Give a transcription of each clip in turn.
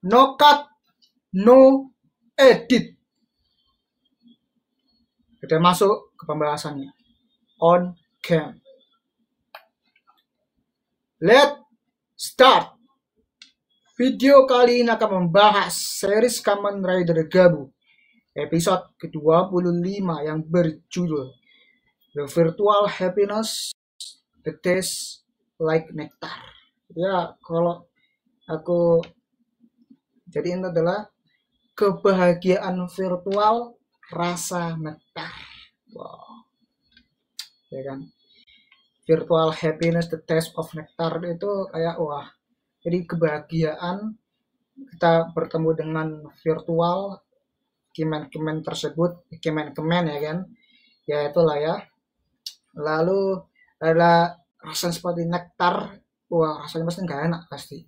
no cut, no edit. Kita masuk ke pembahasannya. On cam. Let's start. Video kali ini akan membahas series Kamen Rider Gabu episode ke-25 yang berjudul The Virtual Happiness, The Taste Like Nectar. Ya, kalau aku jadiin adalah kebahagiaan virtual rasa nektar. Wow. Ya kan? Virtual happiness, the taste of nectar itu kayak wah. Jadi kebahagiaan kita bertemu dengan virtual kemen-kemen tersebut, kemen-kemen ya kan. Ya itulah ya. Lalu ada rasa seperti nektar. Wah, rasanya pasti nggak enak pasti.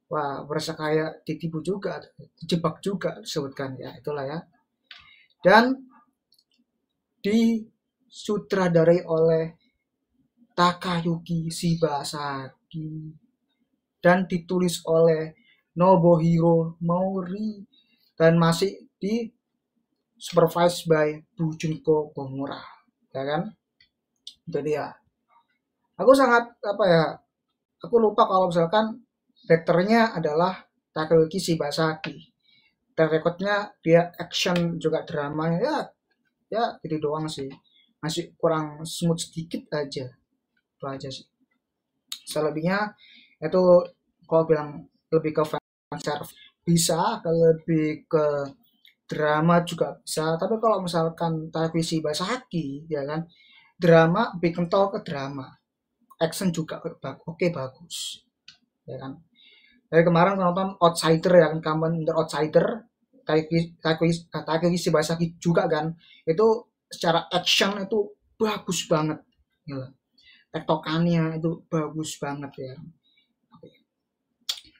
Wah, berasa kayak ditipu juga, dijebak juga disebutkan ya, itulah ya. Dan disutradarai oleh Takayuki Shibasaki dan ditulis oleh Nobuhiro Mori dan masih di supervised by Fujunko Komura, ya kan? Jadi ya, aku sangat aku lupa kalau misalkan direkturnya adalah Takayuki Shibasaki. Dan rekodnya dia action juga drama ya jadi doang sih, masih kurang smooth sedikit aja, itu aja sih. Selebihnya itu kalau bilang lebih ke fan service bisa, lebih ke drama juga bisa, tapi kalau misalkan Takayuki Shibasaki ya kan, drama lebih kental ke drama, action juga oke bagus ya kan. Dari kemarin nonton Outsider ya kan, Kamen Rider Outsider, Takayuki Shibasaki juga kan, itu secara action itu bagus banget, gila. Tektokannya itu bagus banget ya.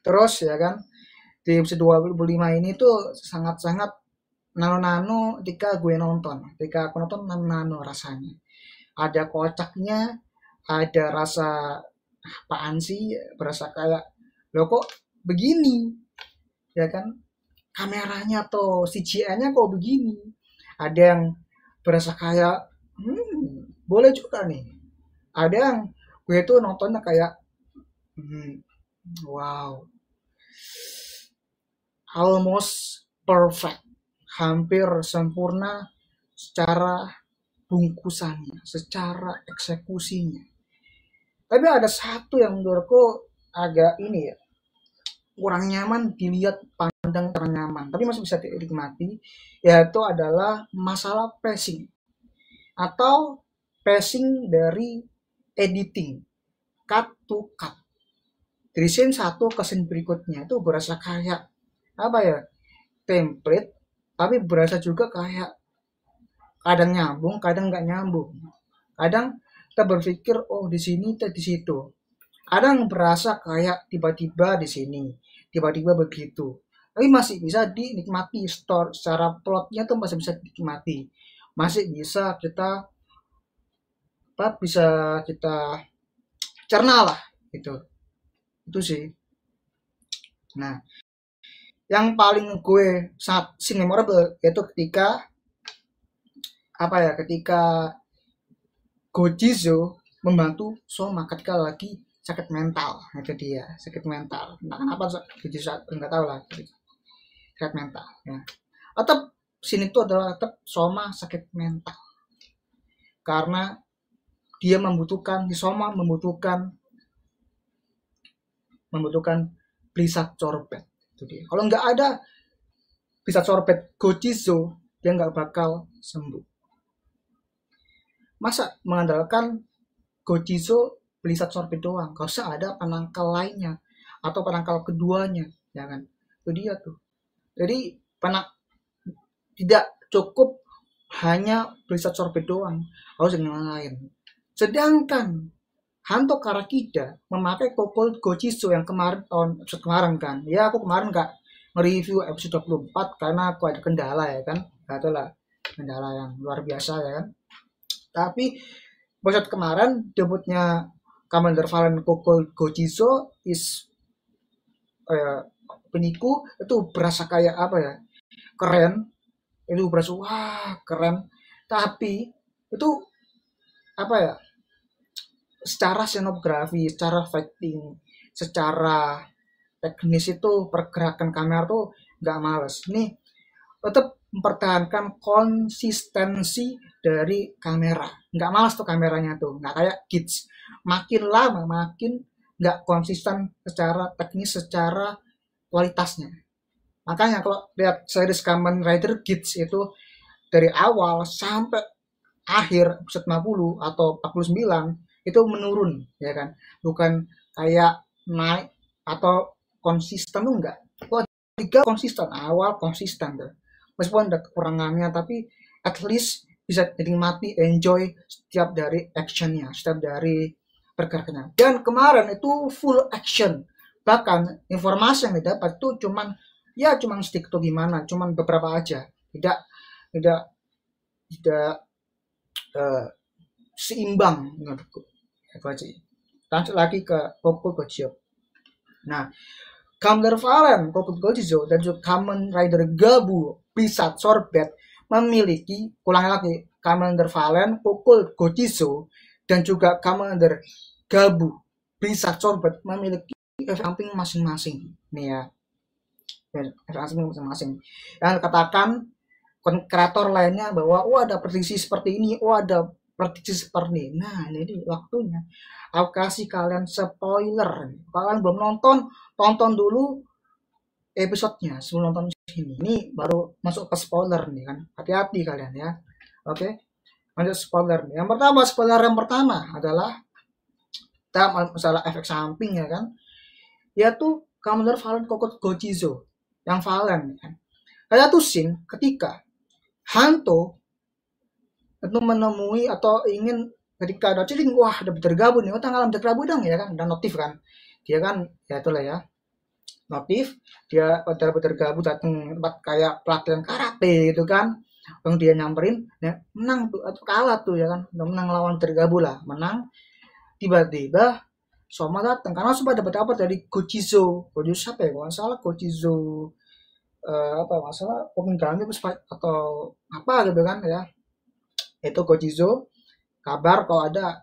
Terus ya kan, di episode 25 ini tuh sangat-sangat nano-nano ketika gue nonton. Ketika aku nonton nano-nano rasanya. Ada kocaknya, ada rasa apaan sih, berasa kayak loh kok begini ya kan, kameranya atau CGI-nya kok begini. Ada yang berasa kayak boleh juga nih. Ada yang gue tuh nontonnya kayak wow, almost perfect, hampir sempurna secara bungkusannya, secara eksekusinya. Tapi ada satu yang menurutku agak ini ya, kurang nyaman dilihat, pandang kurang nyaman, tapi masih bisa dinikmati, yaitu adalah masalah pacing atau pacing dari editing, cut to cut. Dari scene satu ke scene berikutnya itu berasa kayak apa ya, template, tapi berasa juga kayak kadang nyambung, kadang nggak nyambung. Kadang kita berpikir oh di sini, di situ. Kadang berasa kayak tiba-tiba di sini, tiba-tiba begitu. Tapi masih bisa dinikmati, store secara plotnya tuh masih bisa dinikmati, masih bisa kita cerna lah gitu. Itu sih. Nah, yang paling gue sangat memorable yaitu ketika ketika Gojizo membantu Soma ketika lagi sakit mental. Itu dia, sakit mental. Nah, kenapa Gojizo enggak tahu lah, sakit mental ya. Atau sini tuh adalah tetap Soma sakit mental karena dia Soma membutuhkan Blizzard Sorbet. Itu dia. Kalau nggak ada Blizzard Sorbet Gojizo, dia nggak bakal sembuh. Masa mengandalkan Gojizo Blizzard Sorbet doang, gak usah ada penangkal lainnya atau penangkal keduanya, ya kan? Itu dia tuh. Jadi tidak cukup hanya Blizzard Sorbet doang, harus yang lain. Sedangkan Hanto Karakida memakai Kokol Gojizo yang episode kemarin kan. Ya aku kemarin gak nge-review episode 24 karena aku ada kendala ya kan. Itulah kendala yang luar biasa ya kan. Tapi episode kemarin debutnya Commander Valen Kokol Gojizo is peniku itu berasa kayak apa ya, keren, itu berasa wah keren, tapi itu apa ya, secara scenografi, secara fighting, secara teknis itu pergerakan kamera tuh nggak males. Nih tetap mempertahankan konsistensi dari kamera. Nggak malas tuh kameranya tuh, nggak kayak Kids. Makin lama makin nggak konsisten secara teknis, secara kualitasnya. Makanya kalau lihat series Kamen Rider Kids itu dari awal sampai akhir episode 50 atau 49 itu menurun, ya kan? Bukan kayak naik atau konsisten tuh enggak. Kalau tiga konsisten, awal konsisten tuh. Meskipun ada kekurangannya, tapi at least bisa dinikmati, enjoy setiap dari actionnya, setiap dari pergerakannya. Dan kemarin itu full action. Bahkan informasi yang didapat tuh cuman stick to gimana, cuman beberapa aja. Tidak tidak uh, seimbang menurutku. Itu aja. Lanjut lagi ke Goku Gojo. Nah, Kamen Rider Valen, Goku Gojo, dan juga Kamen Rider Gabu, Pisat Sorbet memiliki, ulangi lagi, Kamen Rider Valen, Goku Gojo, dan juga Kamen Rider Gabu, Pisat Sorbet memiliki efek samping masing-masing. Nih ya, efek samping masing-masing. Yang katakan kreator lainnya bahwa ada prediksi seperti ini, ada prediksi seperti ini. Nah, ini waktunya aku kasih kalian spoiler. Kalian belum nonton, tonton dulu episodenya sebelum nonton sini. Ini baru masuk ke spoiler nih kan. Hati-hati kalian ya. Oke. Lanjut spoiler nih. Spoiler yang pertama adalah kita masalah efek samping ya kan. Yaitu Kamen Rider Valen Goku Gojo yang Valen kan. Ada tuh scene ketika Hanto itu menemui atau ingin ketika ada ceding, wah ada bergabung nih, tanggal bergabung dong ya kan, dan notif kan, dia kan ya itulah ya, notif dia pada bergabung datang tempat kayak pelatihan karate gitu kan, yang dia nyamperin, ya menang tuh atau kalah tuh ya kan, menang lawan bergabung lah, menang, tiba-tiba Soma datang karena Soma dapat apa dari Gojizo siapa ya, kalau salah Gojizo apa masalah peminggalannya atau apa gitu kan ya, itu Gojizo kabar kalau ada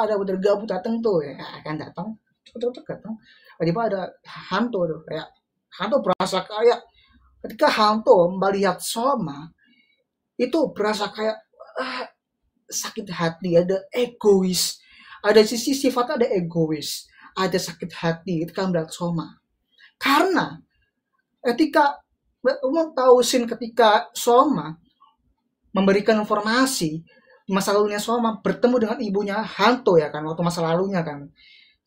ada bergabung datang tuh ya akan datang cepet datang tiba-tiba ada Hanto tuh, kayak Hanto berasa kayak ketika Hanto melihat Soma itu berasa kayak sakit hati, ada egois, ada sisi sifatnya, ada egois, ada sakit hati ketika melihat Soma karena ketika umum tahu scene ketika Soma memberikan informasi masa lalunya Soma bertemu dengan ibunya Hanto ya kan, waktu masa lalunya kan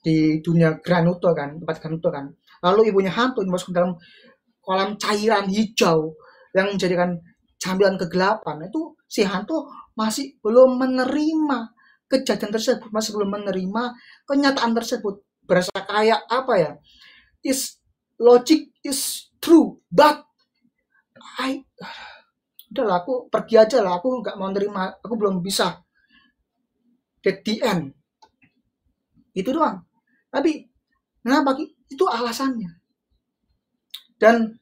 di dunia Granuto kan, tempat Granuto kan, lalu ibunya Hanto dimasuk ke dalam kolam cairan hijau yang menjadikan cambilan kegelapan. Itu si Hanto masih belum menerima kejadian tersebut, masih belum menerima kenyataan tersebut, berasa kayak apa ya, is logic is true but udahlah aku pergi aja lah, aku nggak mau nerima, aku belum bisa get the end, itu doang. Tapi kenapa itu alasannya. Dan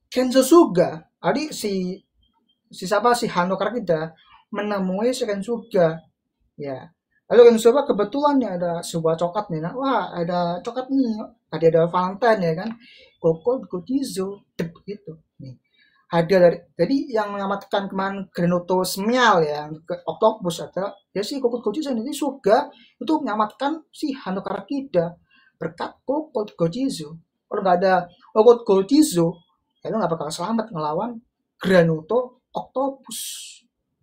Kenzo Suga tadi si siapa si Hano Karakida menemui si Kensuga ya, lalu Kensuga kebetulan ya ada sebuah coklat nih, nah, wah ada coklat nih, tadi ada Valentine ya kan, Goku Gojizo gitu nih hadiah dari, jadi yang menyelamatkan kemarin Grenuto Semial ya ke Octopus adalah ya si Goku Gojizo, ini Suga itu menyelamatkan si Hano Karakida berkat Goku Gojizo. Kalau nggak ada Goku Gojizo ya lo nggak bakal selamat ngelawan Granuto Octopus.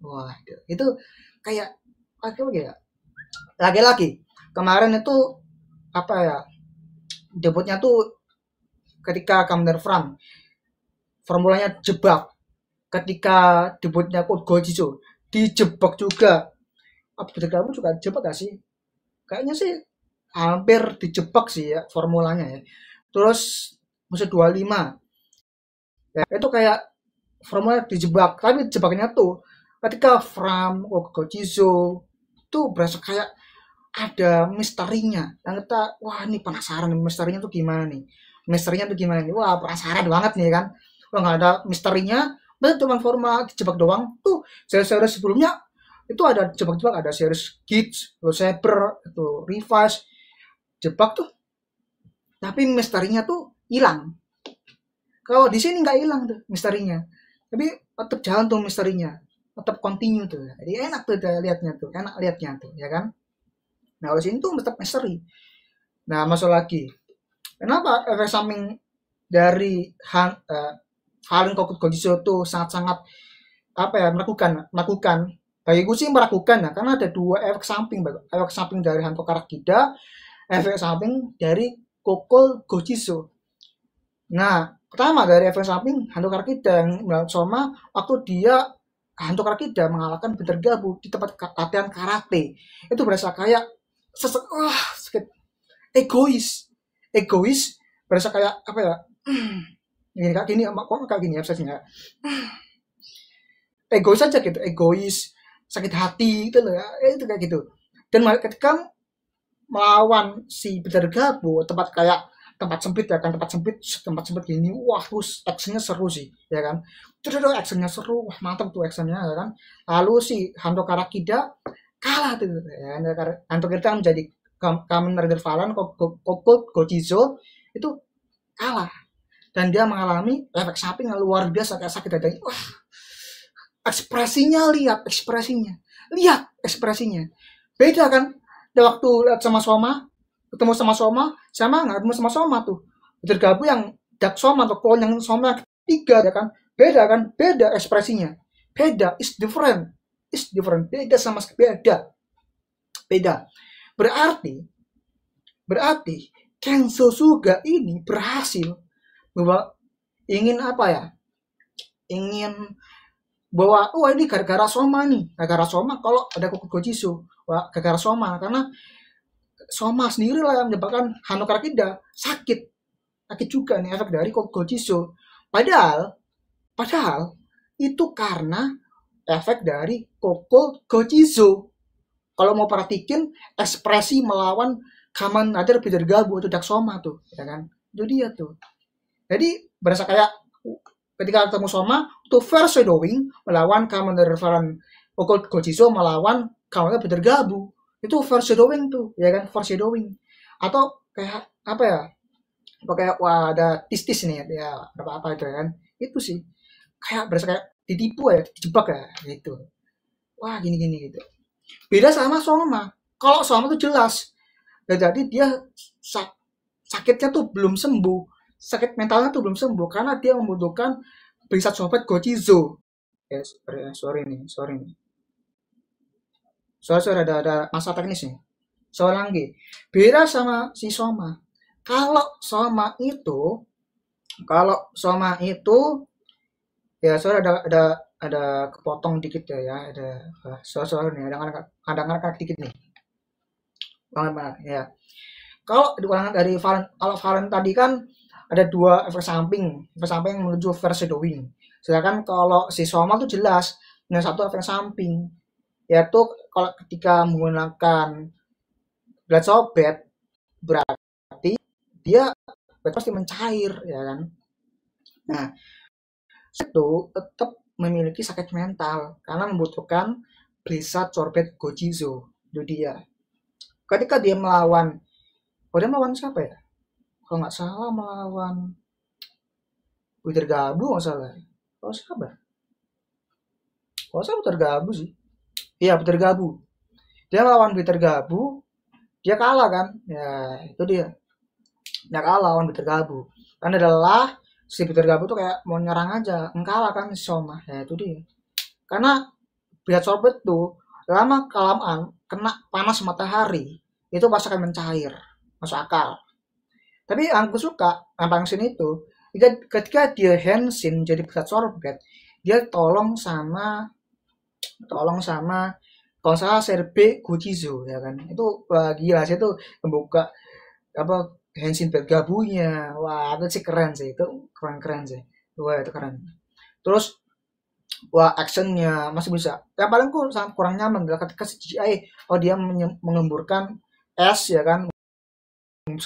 Wah itu kayak ya, lagi-lagi kemarin itu apa ya, debutnya tuh ketika Kamen Rider Fram formulanya jebak, ketika debutnya Gojizo dijebak juga, update kamu juga jebak gak sih, kayaknya sih hampir dijebak sih ya formulanya ya. Terus musim 25 ya itu kayak formula dijebak, tapi jebaknya tuh ketika Fram Gojizo tuh berasa kayak ada misterinya, dan kita wah ini penasaran misterinya tuh gimana nih, misterinya tuh gimana nih, wah penasaran banget nih kan. Wah nggak ada misterinya, bener cuma format jebak doang tuh. Series sebelumnya itu ada jebak-jebak, ada series Kids, terus Saber, itu Revise, jebak tuh, tapi misterinya tuh hilang. Kalau di sini nggak hilang tuh misterinya, tapi tetap jalan tuh misterinya, tetap continue tuh. Jadi enak tuh lihatnya tuh, enak lihatnya tuh, ya kan. Nah kalau sini tuh tetap misteri. Nah masuk lagi, kenapa efek samping dari Fallen Kokut Gojiso tuh sangat-sangat apa ya, melakukan bagiku sih meragukan ya, karena ada dua efek samping dari Hanto Karakida, efek samping dari Kokol Gojiso. Nah, pertama dari efek samping Hanto Karakida yang melawan Soma waktu dia Hanto Karakida mengalahkan Peter Gabu di tempat latihan karate. Itu berasa kayak sakit, egois, berasa kayak apa ya? Gini kak gini, kok kayak gini ya, egois aja gitu, egois, sakit hati gitu loh ya, itu kayak gitu. Dan ketika melawan si Peter Gabu tempat sempit ya kan, tempat sempit gini, wah terus actionnya seru sih ya kan, terus actionnya seru, wah mantap tuh actionnya ya kan. Lalu si Hanto Karakida kalah tuh ya, Hanto Karakida menjadi Kamen Rider Fallen Kokot Gojizo itu kalah, dan dia mengalami efek samping yang luar biasa kayak sakit dadanya. Wah, lihat ekspresinya beda kan. Ada waktu lihat sama Soma, ketemu sama nggak ketemu sama Soma tuh, bergabung yang Dark Soma atau klon yang Soma ketiga ya kan, beda ekspresinya, is different, beda sama sekali, beda. Berarti Kenzo Suga ini berhasil bahwa ingin apa ya, ingin bahwa ini gara-gara Soma nih, kalau ada Kokut Gojiso, wah gara-gara Soma, karena Soma sendiri lah yang menyebabkan Hanto Karakida sakit juga nih, efek dari Kokut Gojiso. Padahal itu karena efek dari Kokut Gojiso. Kalau mau perhatiin ekspresi melawan Kamen Rider Peter Gabu atau Dark Soma tuh, ya kan? Itu dia tuh. Jadi berasa kayak ketika ketemu Soma itu foreshadowing melawan Kamen Rider Fallen Kokut Gojiso melawan Kamen Rider Peter Gabu. Itu foreshadowing tuh, ya kan? Foreshadowing. Atau kayak apa ya? Kayak wah ada tis-tis nih ya, apa itu kan? Itu sih. Kayak berasa kayak ditipu ya, dijebak ya gitu. Wah, gini gitu. Beda sama Soma. Kalau Soma tuh jelas. Jadi dia sakitnya tuh belum sembuh. Sakit mentalnya tuh belum sembuh karena dia membutuhkan Brisat Sobat Gojizo. Sorry nih. Sorry ada masalah teknis nih. Soal lagi. Beda sama si Soma. Kalau Soma ya sorry ada kepotong dikit ya, ada soal nih, ada ngangkat dikit nih. Ya. Kalau dari Valen tadi kan ada dua efek samping yang menuju foreshadowing. Sedangkan kalau si Soma tuh jelas dengan satu efek samping, yaitu kalau ketika menggunakan Blood Sobat berarti dia pasti mencair ya kan. Nah, itu tetap memiliki sakit mental karena membutuhkan Blizzard Sorbet Gojizo. Itu dia. Ketika dia melawan siapa ya? Kalau nggak salah melawan Peter Gabu nggak salah. Kalau siapa? Kalau salah Peter Gabu sih. Iya Peter Gabu. Dia melawan Peter Gabu, dia kalah kan? Ya itu dia. Dia kalah lawan Peter Gabu. Karena adalah si Peter Gabu tuh kayak mau nyerang aja, kalah kan si Soma. Ya itu dia. Karena Biat Sorbet tuh lama kelamaan kena panas matahari itu pasti akan mencair, masuk akal. Tapi yang aku suka yang sini itu ketika dia Henshin jadi Blood Sorbet, dia tolong sama kalau salah Serbe Gojizo ya kan. Itu gila sih, itu membuka apa Henshin bergabungnya. Wah itu sih keren sih, itu keren sih. Wah itu keren. Terus wah actionnya masih bisa. Yang paling sangat kurang nyaman adalah ketika CGI dia mengemburkan es ya kan,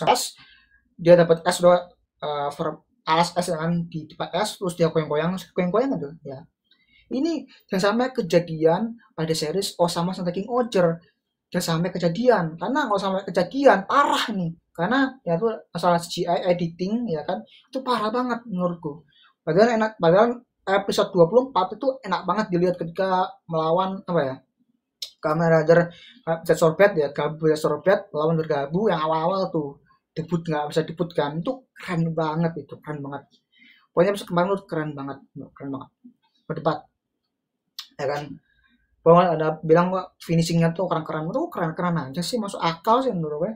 es dia dapat es alas es kan di tempat es terus dia goyang-goyang gitu ya. Ini jangan sampai kejadian pada series Osama sama King Oger. Jangan sampai kejadian. Karena kalau sampai kejadian parah nih. Karena ya itu masalah CGI editing ya kan itu parah banget menurutku. Padahal episode 24 itu enak banget dilihat ketika melawan apa ya? Kamen Rider Sorbet ya, Gabu ya Sorbet lawan Gabu yang awal-awal tuh debut nggak bisa debut kan itu keren banget itu keren banget. Pokoknya episode kemarin tuh keren banget berdebat ya kan. Bahwa ada bilang kok finishingnya tuh keren-keren itu keren-keren aja sih masuk akal sih menurut gue.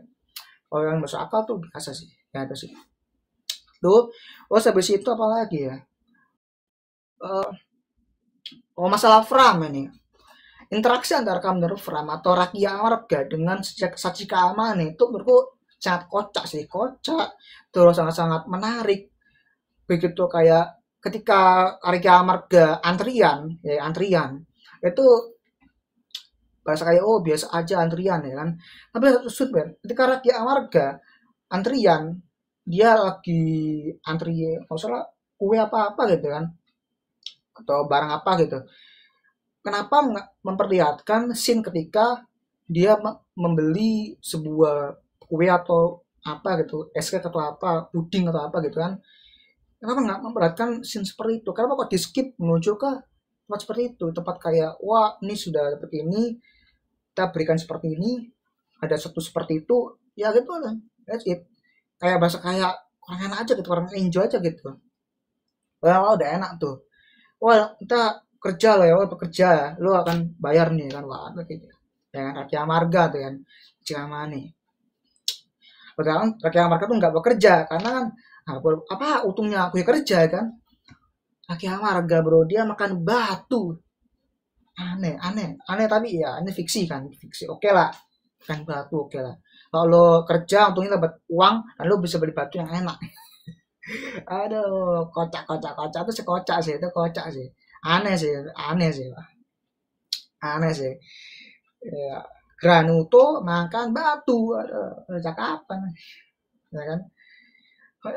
Kalau yang masuk akal tuh biasa sih ya itu sih. Tuh, habis itu apa lagi ya? Eh, oh masalah Fram ini. Interaksi antara Kamen Fram atau Rakia Warga dengan Sachika Amane itu menurutku sangat kocak sih, kocak. Terus sangat-sangat menarik. Begitu kayak ketika Rakia Warga antrian, ya antrian, itu bahasa kayak oh biasa aja antrian ya kan. Tapi Ben, ketika Rakia Warga antrian, dia lagi antri, kalau salah kue apa-apa gitu kan, atau barang apa gitu. Kenapa memperlihatkan scene ketika dia membeli sebuah kue atau apa gitu, es krim atau apa, puding atau apa gitu kan. Kenapa nggak memperlihatkan scene seperti itu? Kenapa kok di skip menuju ke tempat seperti itu? Tempat kayak, wah ini sudah seperti ini, kita berikan seperti ini, ada satu seperti itu, ya gitu lah. That's it. Kayak bahasa kayak orang enak aja gitu, orang enjoy aja gitu. Wah, udah enak tuh. Wah, kita kerja lo ya, bekerja ya, lo akan bayar nih kan, wah gitu. Ya kan, Rakyat Marga tuh kan, jangan nih. Padahal Rakyat Marga tuh nggak bekerja, karena kan, apa untungnya aku ya kerja kan. Rakyat Marga bro, dia makan batu. Aneh tapi ya, ini fiksi kan, fiksi. Oke lah, makan batu oke lah. Kalau lo kerja, untungnya dapat uang, dan lo bisa beli batu yang enak. Aduh, kocak tuh sekocak sih, itu kocak sih. Aneh sih, aneh sih, Pak. Aneh sih. Ya, Granuto makan batu, aduh, sejak kapan? Ya kan?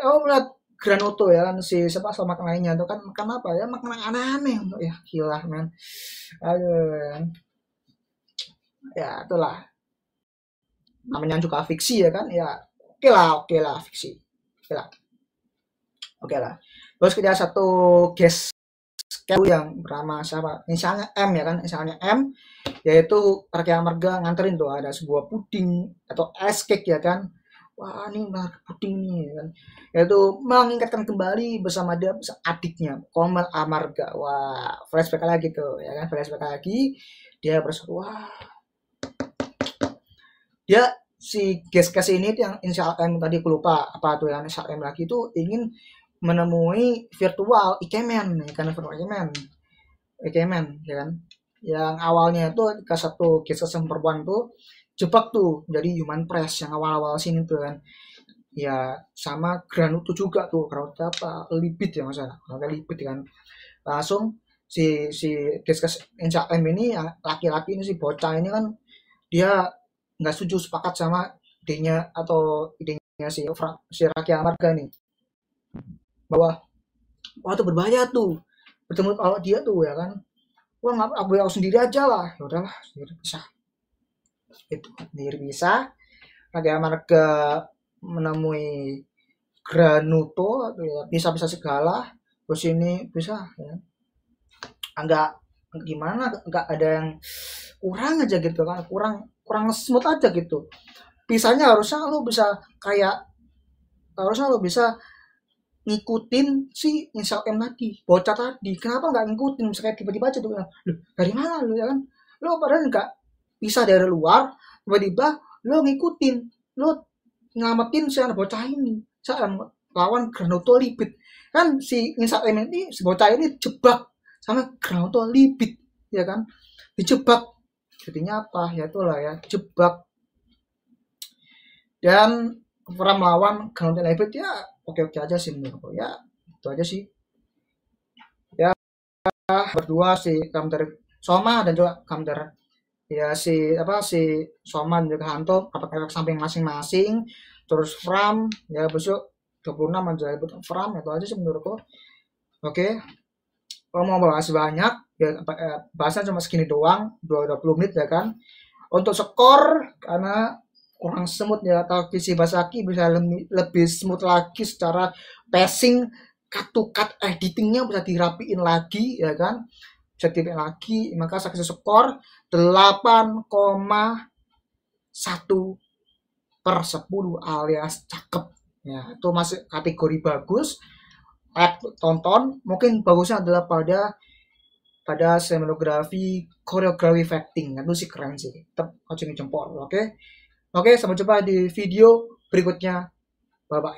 Oh, melihat Granuto ya kan si siapa sama makan lainnya itu kan makan apa ya? Makan aneh-aneh ya, gila men. Aduh, ya itulah. Namanya juga fiksi ya kan? Ya, oke lah fiksi. Oke lah. Oke lah. Terus kita satu guest yang bernama siapa? Misalnya M ya kan, misalnya M, yaitu Rakyat Marga nganterin tuh ada sebuah puding atau es cake ya kan. Wah ini puding nih ya kan. Yaitu mengingatkan kembali bersama dia adiknya Komel Amarga. Wah flashback lagi tuh ya kan, flashback lagi dia bersatu. Wah dia si guest ini yang inisial M tadi aku lupa apa tuh yang inisial M lagi itu ingin menemui virtual Ikemen ya kan, virtual Ikemen ya kan, yang awalnya itu ke satu kisah perempuan tuh jebak tuh jadi human press yang awal-awal sini tuh kan ya, sama Granuto juga tuh, Granuto apa Libit ya masalah kalau Libit kan, langsung si Discuss Insya M ini yang laki-laki ini si bocah ini kan dia nggak setuju sepakat sama idenya atau idenya si Rakyat Marga nih bahwa wah itu berbahaya tuh bertemu kalau dia tuh ya kan, wah nggak aku sendiri aja lah, ya udahlah sendiri bisa itu sendiri bisa. Rakyat Marga menemui Granuto ya, bisa segala terus ini bisa ya. Enggak gimana enggak ada yang kurang aja gitu kan, kurang smooth aja gitu. Pisahnya harusnya lo bisa kayak harusnya lo bisa ngikutin si Insya M tadi, bocah tadi. Kenapa nggak ngikutin? Misalnya tiba-tiba aja tuh, loh dari mana lo ya kan? Lo padahal nggak bisa dari luar, tiba-tiba lo ngikutin, lo ngamatin si anak bocah ini, saat lawan Granuto Libit. Kan si Insya M ini, si bocah ini jebak sama Granuto Libit, ya kan? Dijebak. Jadinya apa? Ya itulah ya, jebak. Dan pernah melawan Granuto Libit ya oke-oke aja sih menurutku ya, itu aja sih ya, berdua si Kamder Soma dan juga Kamder ya si Soma dan juga Hanto efek samping masing-masing, terus Fram ya besok 26 aja frame itu aja sih menurutku. Oke, kalau mau bahas banyak ya bahasnya cuma segini doang, 20 menit ya kan. Untuk skor karena kurang smooth ya, Takeshi Shibasaki bisa lebih smooth lagi secara passing, cut to cut editingnya bisa dirapiin lagi ya kan, bisa dirapiin lagi, maka saya kasih skor 8,1/10 alias cakep ya, itu masih kategori bagus, tonton. Mungkin bagusnya adalah pada sinematografi, koreografi, acting, itu sih keren sih, tetap acungi jempol. Oke, sampai jumpa di video berikutnya, bye bye.